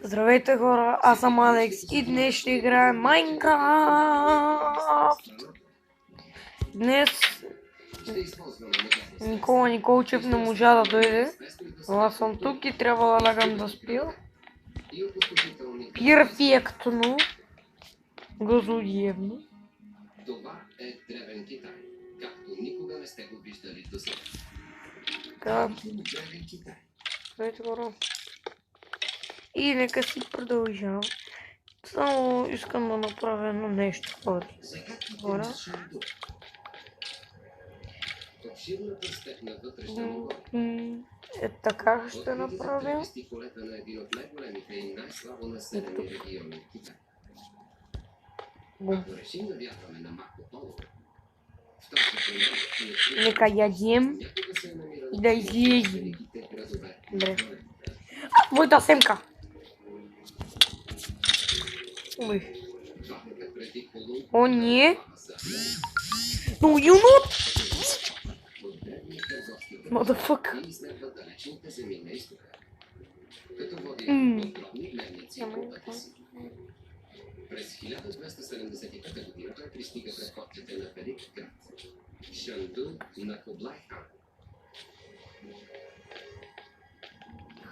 Здравейте хора, аз съм Алекс и днес ще играем Майнкрафт. Днес Никола Николчев не можа да дойде, но аз съм тук и трябва да лягам да спя. Перфектно. Газоемно. Това е древен Китай, както никога не сте го виждали до сега. Древен Китай. Здравейте хора. И нека си продължавам. Само искам да направя едно нещо. Хора. Е така ще направя. Нека ядем и да излезем. Добре. Моята семка! Ой. О, не! Ну, юнот! Motherfucker! През 1275 година той пристига пред копчета на Велик град Шанду на Кублай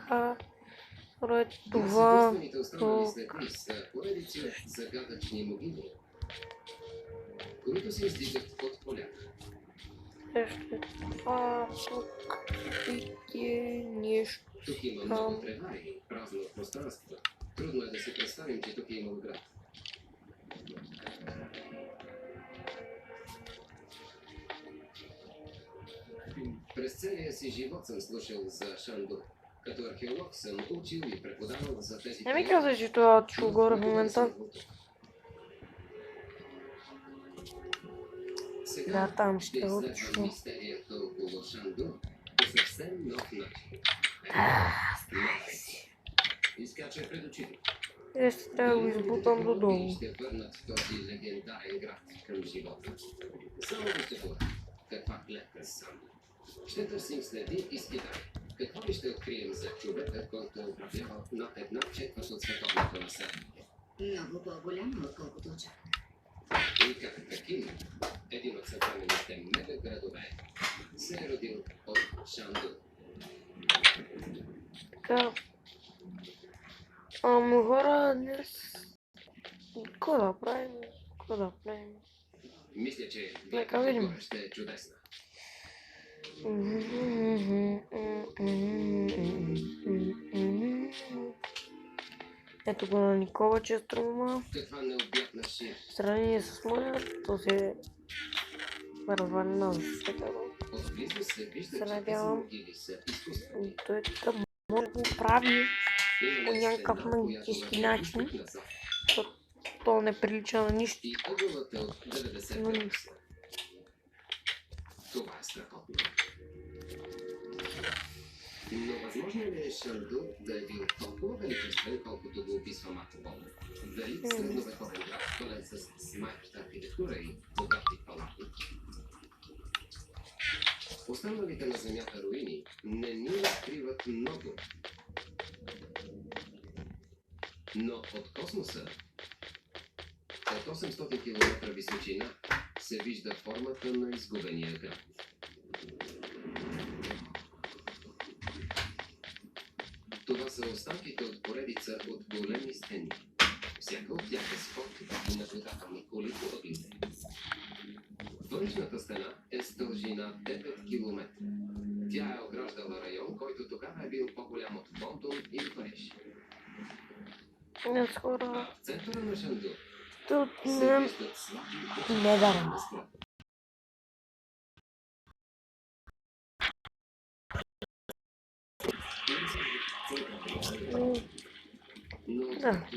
хан. Това са поредици от загадъчни могили, които се издигат от поляна. Тук има много тревари, празно пространство. Трудно е да си представим, че тук е имал град. През целия си живот съм слушал за Шанду. Като археолог съм учил и преподавал за тези... Не ми казвай, че това чул горе в момента. Да, там ще отчу. Мистерията около Шанду по съвсем нов начин. Изкача пред очите. Ще трябва да го избутам додолу. Ще върнат този легендарен град към живота. Само вижте това. Каква клетка сам. Ще търсим следи из Китай. Какво ли ще открием за човека, който управлява над една четвърт от световното население? Много по-голямо, отколкото очаквах. И как Пекин, един от съвременните мегаградове, се е родил от Шанду. Така. Хора, днес... Какво да правим? Мисля, че Нека видим. горе ще е чудесна. Ето го на Никола Честрума. Каква необятна шия. В сравнение с моя, то се развалена за света. Отблизо се вижда, Се че тези надявам. могили са изкуствени. Той така може да го прави по някакъв магически начин. То не прилича на нищо. И ъгълът е от 90 градуса. Това е страхотно. Но възможно ли е Шанду да е бил толкова величествен, колкото го описва Марко Поло? Велик средновековен град, пълен с смайваща архитектура и богати палати. Останалите на земята руини не ни разкриват много. Но от космоса, от 800 км височина, се вижда формата на изгубения град. Това са останките от поредица от големи стени. Всяка от тях е с фотки и наблюдателни коли по ъглите. Външната стена е с дължина 9 км. Тя е ограждала район, който тогава е бил по-голям от Лондон и Париж. Не скоро. А в центъра на Шанду Тут се виждат слаби не дарам. Да.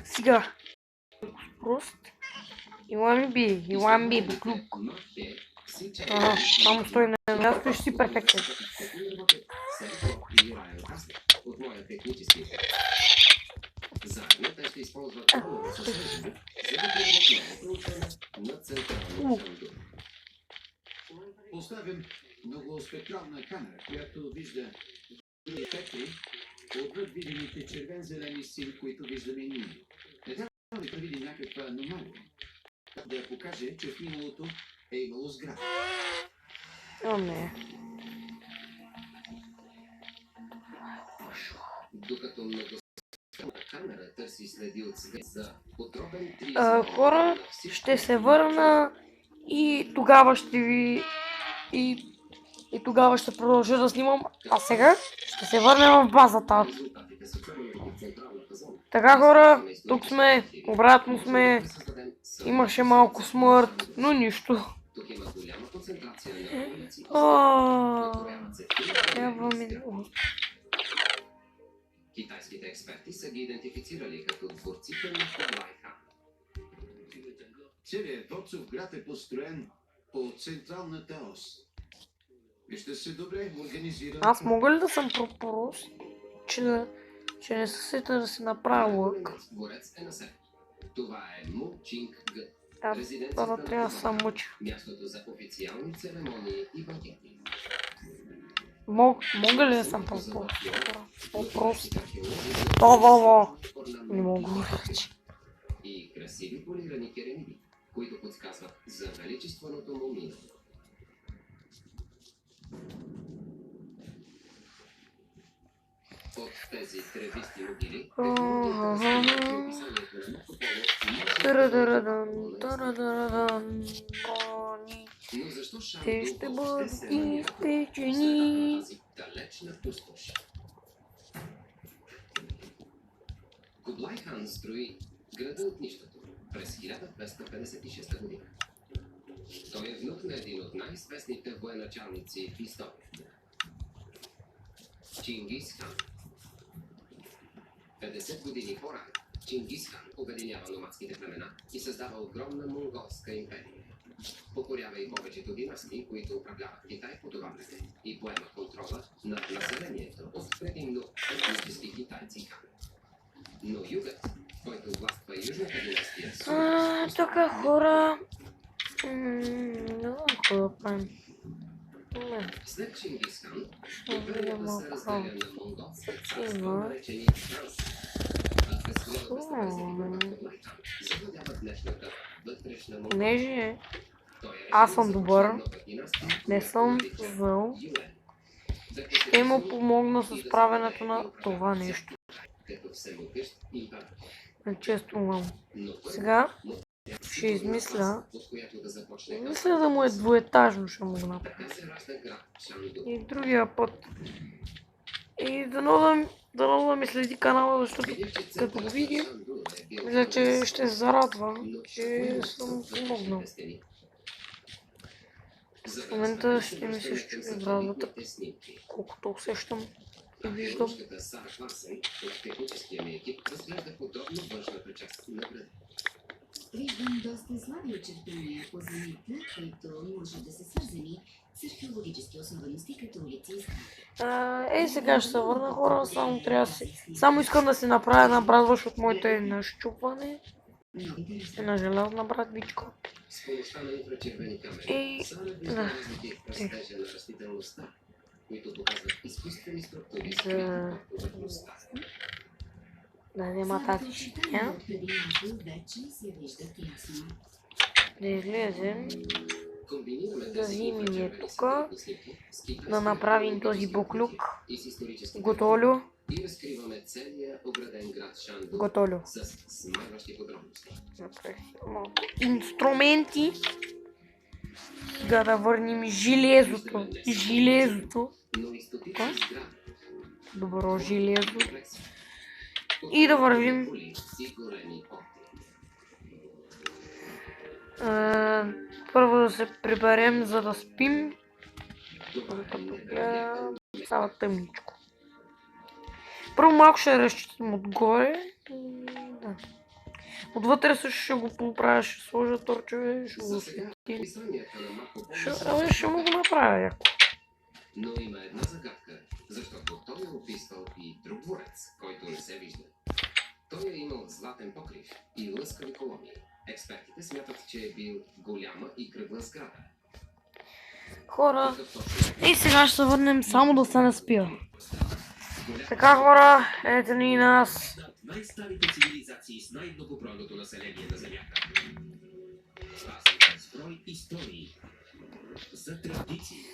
Сега. Прост. You want me be клюк. Ага, само стои на място и ще си перфектен. От моя технически заедно те ще използват ново съсвеждане, за да приведат ново проучване на централния Шанду. Поставям многоспектрална камера, която вижда спектри отвъд видимите червен-зелени сили, които виждаме ние. Не трябва ли да види някаква аномалия, да я покаже, че в миналото е имало сграда. О, не. Докато многостранна камера търси следи от свет за подробен Хора, ще се върна и тогава ще ви... И тогава ще продължа да снимам. А сега ще се върнем в базата. Така, хора, тук сме, обратно сме. Имаше малко смърт, но нищо. Тук има голяма концентрация на улици. Трябва ми... Китайските експерти са ги идентифицирали като творците на Кублай-хан. Целият Дворцов град е построен по централната ос. Вижте се добре, организиран. Аз мога ли да съм пропорос, че не се сета да си направя лък? Дворец е на север. Това е Му Чинг Г. Това трябва да съм мъча. Мястото за официални церемонии и банкети. Мога ли да съм по-прост? Това не мога вече. И красиви полирани керамиди, които подсказват за величественото му минало. От тези тревисти могили но защо те ще Шандо бъдат се намира изпечени. тази далечна пустош? Кублай хан строи града от нищото през 1256 година. Той е внук на един от най-известните военачалници в историята. Чингис хан. 50 години по-рано Чингис хан обединява номадските племена и създава огромна монголска империя. Покорява и повечето династии, които управляват Китай по това време и поема контрола над населението от предимно етнически китайци хан. Но югът, който властва южната династия, Тук хора... Не знам какво да правим. след Чингис хан, видя империята малко се разделя на монголски царства, има. наречени Ханси. А през 1250 година Кублай хан завладява днешната вътрешна Монголия. Понеже Той е аз съм решил да добър, започне нова династия, не която съм нарича зъл, Юен. ще му помогна с правенето на това нещо. Като всемогъщ император. Често мам. Но първо Сега му ще измисля. от която да започне Мисля да му е двуетажно ще му направя. така се ражда град Шанду. И другия път. И дано да ми следи канала, защото като го види, мисля, че ще се зарадва, че съм помогнал. В момента ще ми се щуи брадата, колкото усещам и виждам. Сара Класен от техническия ми екип разглежда подробно външната част на града. Виждам доста слаби очертания по земята, които може да са свързани с археологически особености, като улици и сгради. Сега ще се върна, хора, само трябва да си... Само искам да си направя една брадва, защото моето е на щупване. Много интересно. Една желязна брадвичка. С помощта на инфрачервени камери, И... Сара вижда разлики в растежа на растителността, които показват изкуствени структури, скрити под повърхността. Да няма тази щиня. Преди малко вече се виждат ясно. Да излезем. Комбинираме Да тези взимем инфрачервени тука, светлоснимки с китайски да направим този археологически буклюк. и с исторически Готолю. и разкриваме целия ограден град Шанду Готолю. с смайващи подробности. Малко инструменти. Да върнем железото. Железото. Но и стотици сгради, Добро железо. комплекси, И да вървим. коли и големи опти. Първо да се приберем, за да спим. Това е Като невероятно. гледам, става тъмничко. Първо малко ще разчитам отгоре. Да. Отвътре също ще го поправя, ще сложа торчове, ще го За сега, осветим. описанията на Марко Поло Ще му го направя яко. но има една загадка, защото той е описвал и друг дворец, който не се вижда. Той е имал златен покрив и лъскави колони. Експертите смятат, че е бил голяма и кръгла сграда. Хора, и сега ще се върнем само да се наспия. Така хора, ето ни нас. Най-старите цивилизации с най-многобройното население на Земята. Пазим с брой истории за традиции,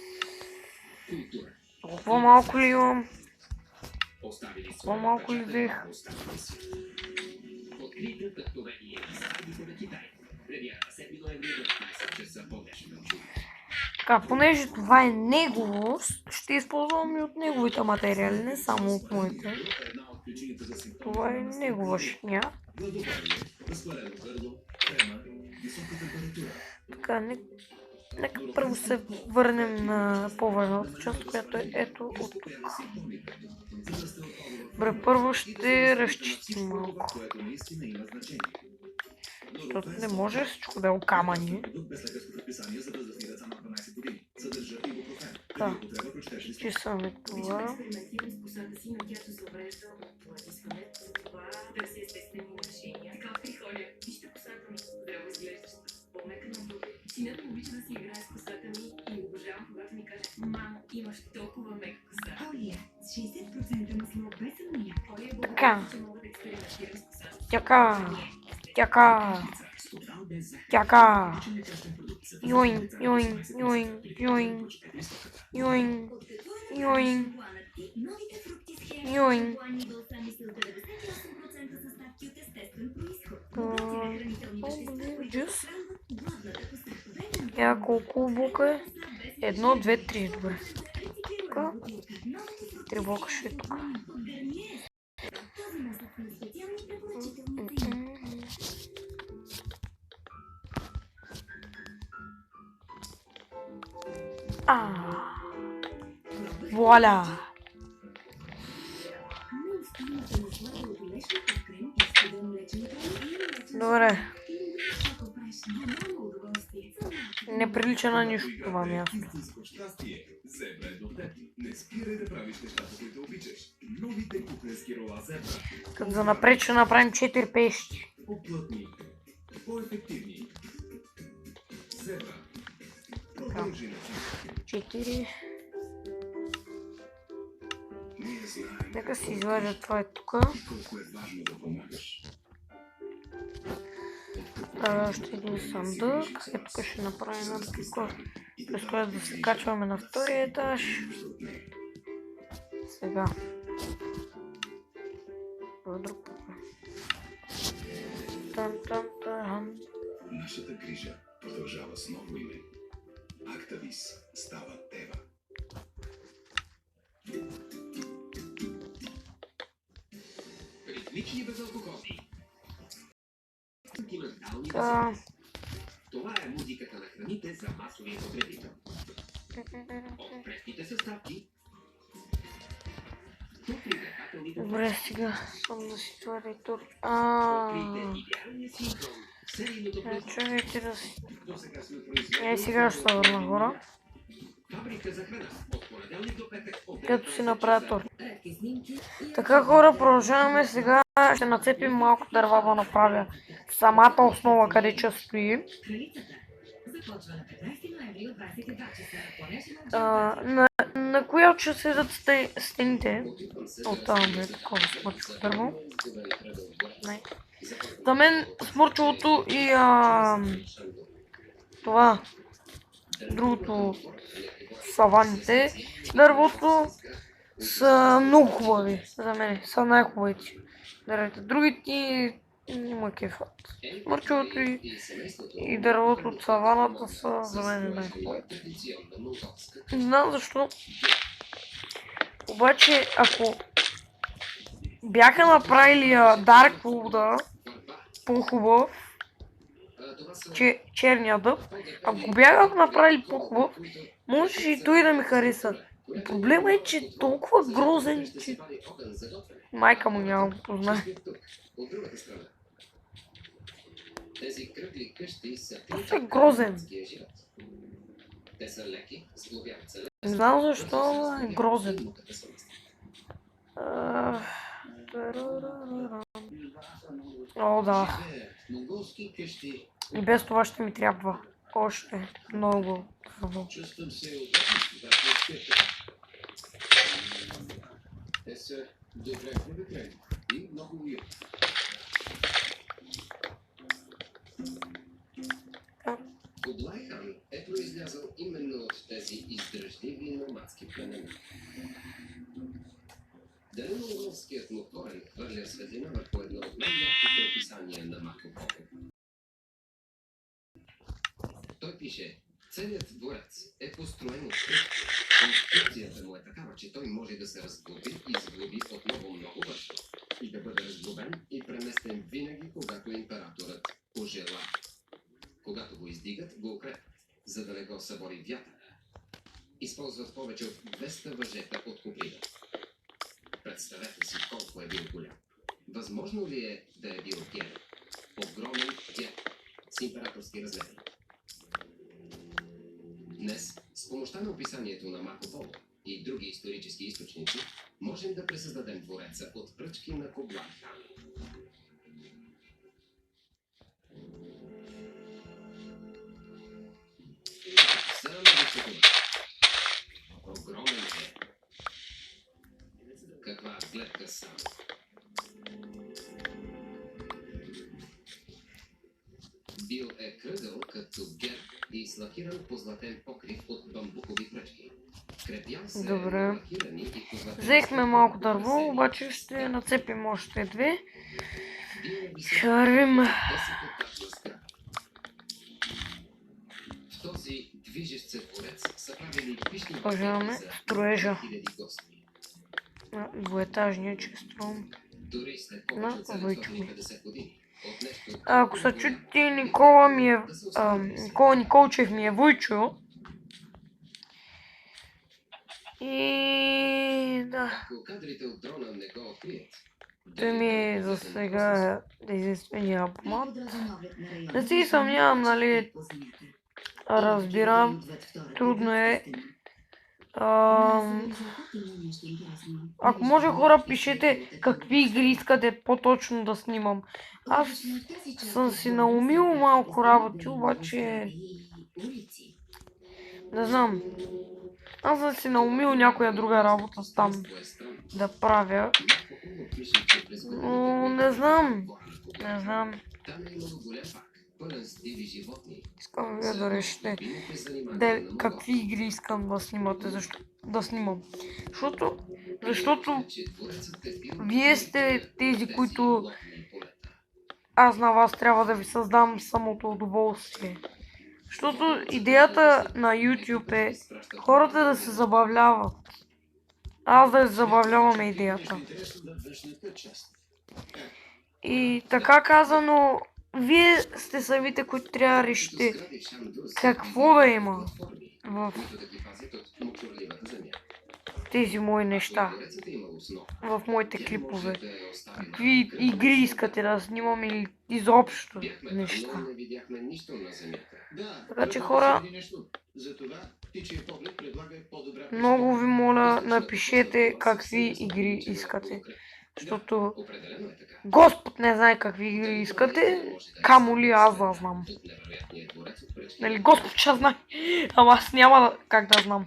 култура. Толкова малко ли имам? Оставили По-малко ли взех? Открийте вдъхновение и сайдите на Китай. Премиера на 7 ноември в 15 часа по днешно чудо. Така, понеже това е негово, ще използвам и от неговите материали, не само от моите. Това е негова шня. Така, нека първо се върнем на по-важната част, която е ето от тук. Добре, първо ще разчистим малко. Защото не може всичко да е окамани. Така, чисаме това. Синът ми обича да си играе с косата ми и обожавам, когато ми каже: мамо, имаш толкова мека коса. Олия, с 60% масло без амоняк. Олия, благодаря, че мога да експериментирам с косата. Тяка. Йоин, йоин, йоин, йоин, йоин, йоин, Новите фрукти с хем, йоин. плани балсами с 98% съставки от естествен происход. Добрите хранителни вещества, които Джус. хранват гладната коса. Я колко блока е? 1, 2, 3, добре. Така. 3 блока ще е тук. Този насък на специални препоръчителни цени. Вуаля! Добре. Не прилича на нищо това място. Не спирай да правиш нещата, които обичаш. Новите кухненски рола Зебра. Като за напред ще направим 4 пещи. По-плътни, по-ефективни. Зебра. Продължи начин. 4. Ние знаем Нека си извадя това е тук. колко е важно да помагаш. Ще един съндък. Ето тук ще направим една тук. Предстоя да се качваме на втория етаж. Сега. Друг проблем. Тан. Нашата грижа продължава с ново име. Актавис става Тева. Ритмични безалкохолни. Сантиментални Така. Това е музиката на храните за масовия потребител. От пресните съставки до привлекателните Добре, сега съм да си тваря тур. идеалния синхрон. Серийното производство. Чакайте да си. Досега сме произвели Сега ще се върна хора. Фабрика за храна. От понеделник до петък. От Като си направя тур. Редки снимки и Така хора, продължаваме сега. Ще нацепим малко дърва да направя самата основа, къде че стои. кралицата. Започва на 15 ноември от 22 часа. На която ще седат стените. От там е такова смърчово дърво. Не. За мен смърчовото и това другото саваните, дървото са много хубави. За мен са най-хубавите. Другите има кефът. Смърчовото и дървото от саваната са за мен най-хубавите. Не знам защо. Обаче, ако бяха направили Darkwood по-хубав, черния дъб, ако бяха направили по-хубав, може и той да ми хареса. Проблема е, че е толкова грозен, че майка му няма го познае. Тези кръгли къщи са Просто е грозен. Те са леки, сглобяват се. Не знам защо е грозен. О, да. Монголски къщи. И без това ще ми трябва още много дърво. Чувствам се удобно, когато спя така. Те са добре проветрени и много уютни. Кублай хан е произлязъл именно от тези издръжливи номадски племена. Дали монголският му корен хвърля светлина върху едно от най-ярките описания на Марко Поло. Той пише: целият дворец е построен от кръпки. Конструкцията му е такава, че той може да се разглоби и сглоби отново много бързо и да бъде разглобен и преместен винаги, когато императорът пожела. Когато го издигат, го укрепват, за да не го събори вятъра. Използват повече от 200 въжета от коприна. Представете си колко е бил голям. Възможно ли е да е бил гер? Огромен гер с императорски размери. Днес, с помощта на описанието на Марко Поло и други исторически източници, можем да пресъздадем двореца от пръчки на Кублай хан. Само висотата. Огромен е. Каква гледка само. Бил е кръгъл като герб и с лакиран позлатен покрив от бамбукови пръчки. Крепял се Добре. лакирани и позлатени Взехме малко украсени дърво, обаче с ще нацепим още две. Бил е висок Шарим. 10-етажна сграда. В този движещ се дворец са правили пишни Продължаваме банкети за строежа. 1000 гости. Двуетажния честрон. Дори след На повече от войки. 750 години. От нещо Ако са толкова чути, голямо, Никола ми е... да се остави да се Никола Николчев ми е войчо. И... да. Ако кадрите от дрона не го открият, Той ми е за сега единствения абонат. Не си съмнявам, нали, разбирам, трудно е. Ако може, хора, пишете какви игри искате по-точно да снимам. Аз съм си наумил малко работи, обаче не знам. Аз съм си наумил някоя друга работа там да правя. Но не знам. Не знам. Там е имало голям парк, пълен с диви животни. Искам вие да решите какви игри искам да снимате, да снимам. Защото вие сте тези, които аз на вас трябва да ви създам самото удоволствие. Защото идеята на YouTube е хората да се забавляват. Аз да забавлявам е идеята. Интересно да външната част. И така казано, вие сте самите, които трябва да решите какво да има в тези мои неща, в моите клипове. Какви игри искате да снимам или изобщо неща. Така че, хора, много ви моля, напишете какви игри искате. Защото Господ не знае какви игри искате, камо ли аз да знам. Нали, Господ ще знае, ама аз няма как да знам.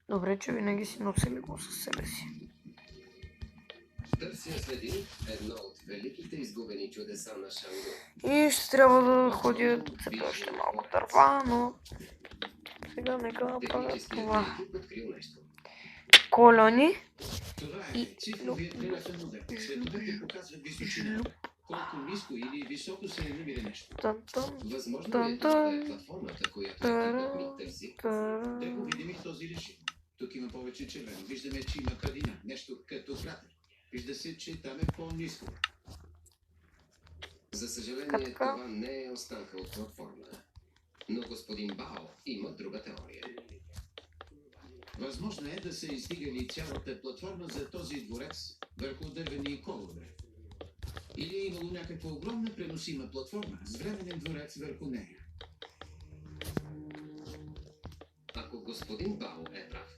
Добре, че винаги си носили го със себе си. Търся следи едно от великите изгубени чудеса на Шанду. И ще трябва да ходя да цепя още малко дърва, но сега нека направя това. Колони и колко ниско или високо се намира нещо. Възможно е това е платформата, която Китът търси. Трябва видим и този режим. Тук има повече червено. Виждаме, че има падина. Нещо като кратер. Вижда се, че там е по-ниско. За съжаление, това не е останка от платформа. Но господин Бао има друга теория. Възможно е да са издигали цялата платформа за този дворец върху дървени колове. Или е имало някаква огромна преносима платформа с временен дворец върху нея. Ако господин Бао е прав,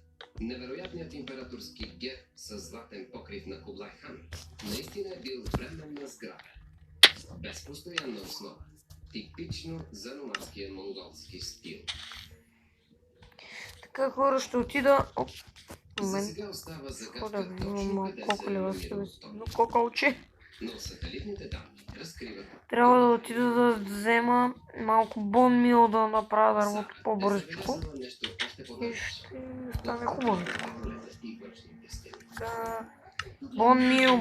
невероятният императорски герб с златен покрив на Кублай хан наистина е бил временна сграда, без постоянна основа. Типично за номадския монголски стил. Така хора ще отида... Оп, За момент. сега остава Хода, загадка имам точно малко къде се кокалева себе намира си. Но Тони. кокалче. Но сателитните данни разкриват, Трябва да отида да взема малко бон мил да направя дървото Сара е по-бързичко. забелязала нещо още И по-далеч. ще стане хубаво. И външните стени. Да.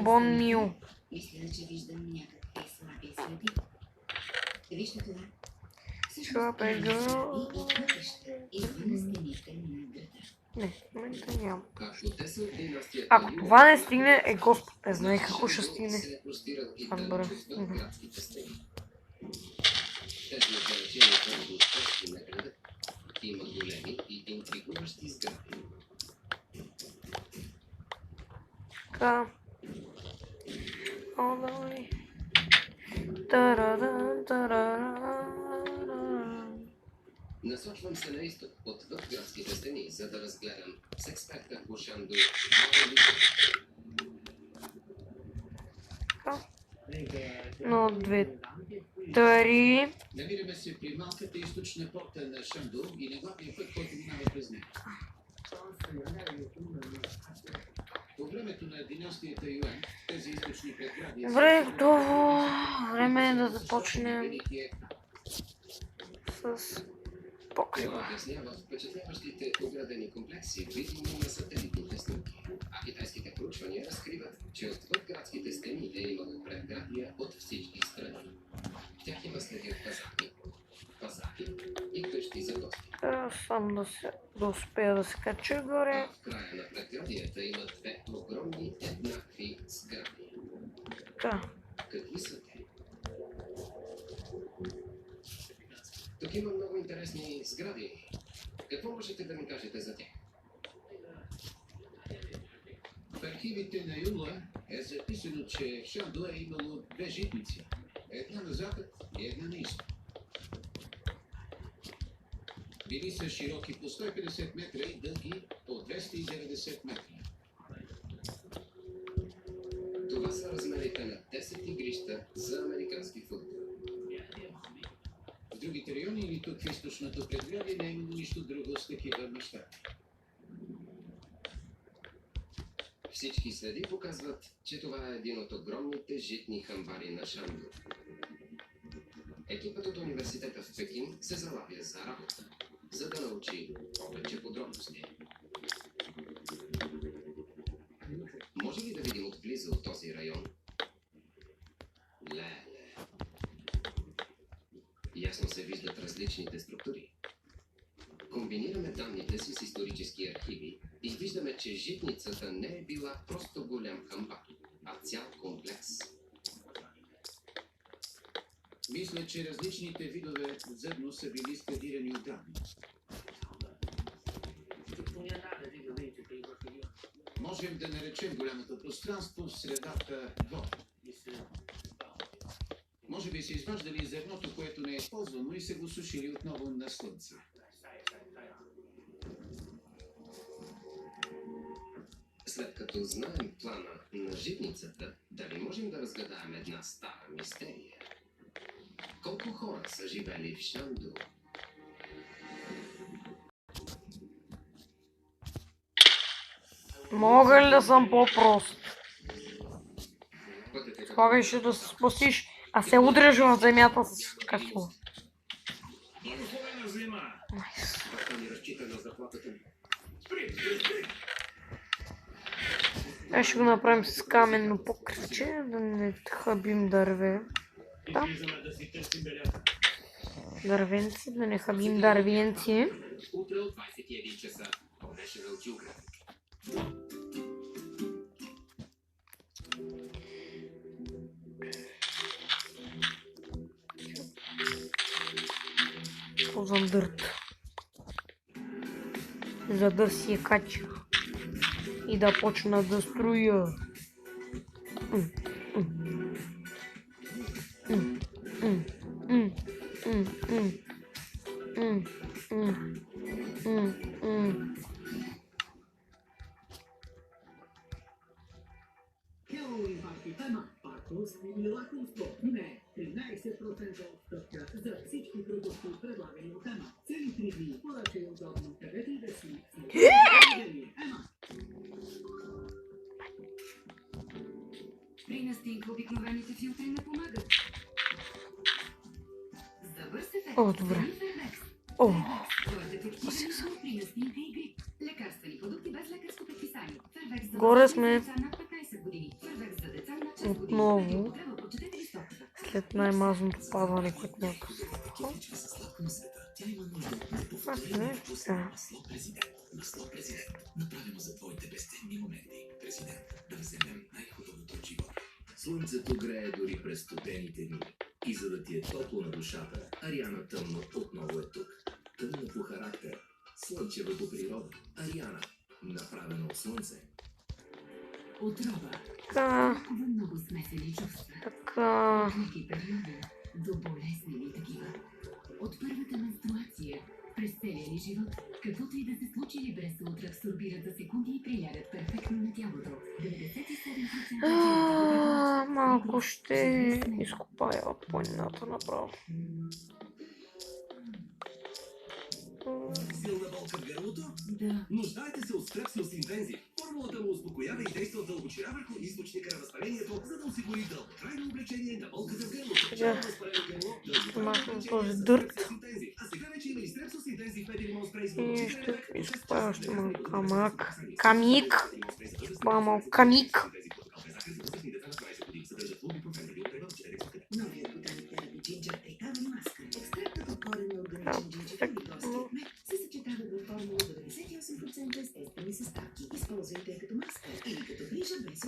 Бон мил. Мисля, че виждам някакви слаби следи. Вижте това. Шуап е гъл. Извън стените на града. Не, в момента нямам. Ако те са от династията Ако Юга, това не стигне, е Господ. Не знае какво ще Шандо стигне. се е простирал и Добре. далеч отвъд градските стени. Тези отдалечени върху точки на града има големи и интригуващи сгради. Така. О, давай. Тарадан, тарадан. Насочвам се на изток, отвъд градските стени, за да разгледам с експерта по Шандо. Но две, три. Намираме се при малката източна порта на Шандо и на главния път, който минава през нея. По времето на династията Юан, тези източни предградия... Добре, готово. Време е да започнем с покрива. Това обяснява впечатляващите оградени комплекси, видими на сателитните снимки. А китайските проучвания разкриват, че отвъд градските стени е имало предградия от всички страни. В тях има следи от пазаки и къщи за гости. Сам да успея да се кача горе. А в края на предградията има две огромни еднакви сгради. Така. Какви са те? Тук има много интересни сгради. Какво можете да ми кажете за тях? В архивите на Юла е записано, че в Шандо е имало две житници. Една на запад и една на изток. Били са широки по 150 метра и дълги по 290 метра. Това са размерите на 10 игрища за американски футбол. В другите райони или тук в източното предградие не е имало нищо друго с такива мащаби. Всички следи показват, че това е един от огромните житни хамбари на Шандо. Екипът от университета в Пекин се залавя за работа, за да научи повече подробности. Може ли да видим отблизо от този район? Леле. Ясно се виждат различните структури. Комбинираме данните си с исторически архиви и виждаме, че житницата не е била просто голям хамбар, а цял комплекс. Мисля, че различните видове зърно са били складирани отдавна. Можем да наречем голямото пространство в средата двор. Може би са изваждали зърното, което не е използвано и са го сушили отново на слънце. След като знаем плана на житницата, дали можем да разгадаем една стара мистерия? Колко хора са живели в Шандо? Мога ли да съм по-прост? Пътят е като Слагаш да се спасиш, а се удряш в земята с кафо. Благословена зима! Баща ни разчита на заплатата ми. Ще го направим с каменно покриче, да не хабим дърве. Излизаме да си търсим белята. Дървенци, да не хабим дървенци. Утре от 21 часа по National Geographic. Ползвам дърт. За да си я кача. И да почна да строя. Ciao in partita, ma parto simile la gusto. Ne 13% stocca. При настинка обикновените филтри не помагат. За бърз ефект. О, добре. Фервекс. О, Той е ефективен при настинка и грип. Лекарствени продукти без лекарско предписание. Фервекс за горе сме деца над 15 години. Фервекс за деца над 6 години. отново При употреба прочетете листовката. след най-мазното падане, което някакво. Кефичка със сладко на света. Тя има нужда от Това неповторимия нещо вкус е. на масло президент. Масло президент. Направено за твоите безценни моменти. Президент. Да вземем най-хубавото от живота. Слънцето грее дори през студените дни. И за да ти е топло на душата, Ариана Тъмно отново е тук. Тъмно по характер. Слънчева по природа. Ариана. Направена от слънце. Отрова. Така, Толкова много смесени чувства. така. От леки периоди до болезнени такива. От първата менструация през целия ни живот, каквото и да се случи, либресо абсорбират за секунди и прилягат перфектно на тялото. 97% Малко ще изкопая планината направо. Силна болка в гърлото? Да. Нуждаете се от Стрепсилс Интензив. Формулата му успокоява и действа дълбочина върху източника на възпалението, за да осигури дълготрайно облегчение на болката в гърлото. Сега Възпалено гърло, махам този дърт А сега вече има и Стрепсилс Интензив 5 лимон спрей с и ще изкопая още малко камък. Камик. Малко камик. Новият ботаник Терапи Джинджер Тейкавен маска. Екстрактът от корен органичен джинджер и горски кмет се съчетават в формула 98% естествени съставки. Използвайте я като маска или като грижа без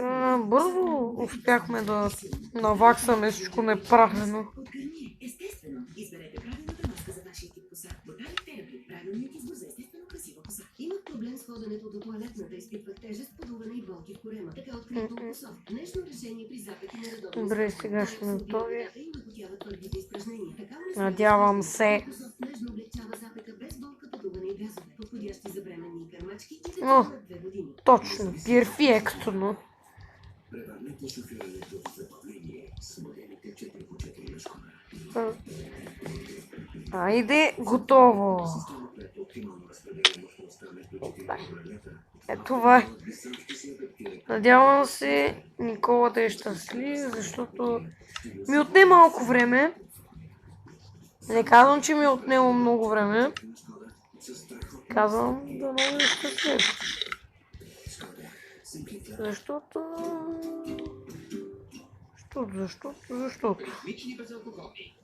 Бързо успяхме да наваксаме всичко неправилно. от Гарниер. Естествено, изберете правилната маска за вашия тип коса. Ботаник Терапи. Правилният избор за естествено красива коса. Имах проблем с ходенето до тоалетната, изпитвах тежест, подуване и болки в корема. Така открито косов. Днешно решение при запети на редовно. Добре, сега ще ме готови. И наготява твърдите изпражнения. Така Надявам се. Нежно облегчава запека без болка, подуване и газове. Подходящи за бременни и кърмачки и деца О, на 2 години. точно, перфектно. Превърнете шофирането в забавление с моделите 4x4 на Шкода. Айде, готово. Система, която оптимално разпределя мощността между 4 колелета. Е, това е. Надявам се Никола да е щастлив, защото ми отне малко време. Не казвам, че ми е отнело много време. Казвам да много е щастлив. Защото... Защото... Ритмични безалкохолни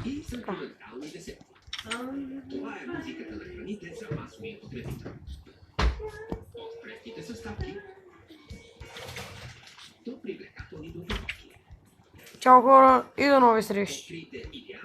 и сентиментални десерти. Това е музиката на храните за масовия потребител. От крехките съставки до привлекателни добавки. Чао хора и до нови срещи! Открийте идеални